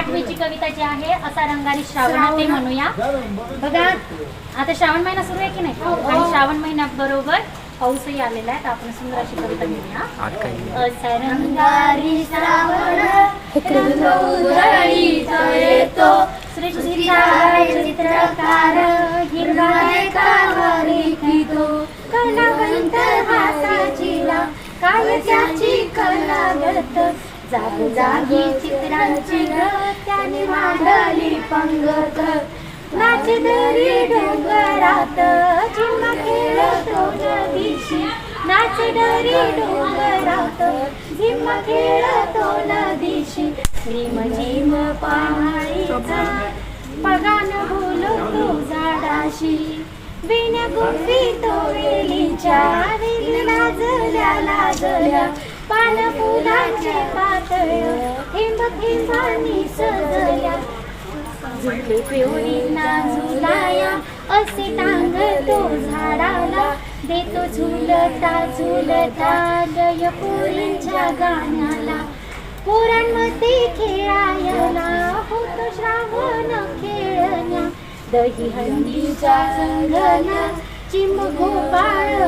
8वीची कविता जी आहे असा रंगारी श्रावण ते म्हणूया. बघा आता श्रावण महिना सुरू आहे की नाही, आणि श्रावण महिन्याबरोबर पाऊसही आलेला आहे. तर आपण सुंदर अशी कविता घेऊया. असा रंगारी श्रावण रंग उधळीत येतो, सृष्टीचा चित्रकार हिरवा रेखावर लिखितो, कलावंत हाताचीला काय त्याची कलागत, जागोजागी चित्रांची त्याने मांडली पंगत, नाचे दरी डोंगरात झिम्मा खेळतो नदीशी, नाचे दरी डोंगरात झिम्मा खेळतो नदीशी, झिम झिम पाण्याचा पगान बोलतो झाडाशी, बिण्या गुंफितो वेलीच्या वेली लाजल्या लाजल्या, पान फुलांचे पातळ थेंब थेंबांनी सजल्या, झुले पिवळींना झुलाया असे टांगतो झाडाला, देतो झुलता झुलता लय पोरींच्या गाण्याला, पोरांमध्ये खेळायला होतो श्रावण खेळण्या, दही हंडीच्या संगण्या चिमगोपाळ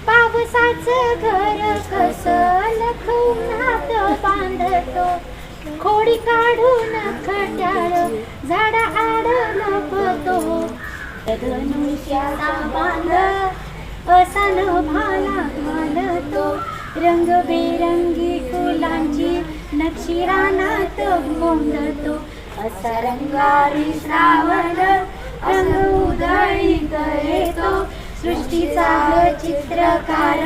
पावसाचं घर कसं लखुनात बांधतो, खोडी काढून खट्याळ झाडा आड लपतो, धनुष्याचा बांध असा नभाला घालतो, रंगबेरंगी फुलांची नक्षी रानात गोंधतो, असा रंगारी श्रावण रंग उधळीत येतो, सृष्टीचा चित्रकार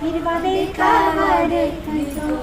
हिरवा देखावा रेखितो.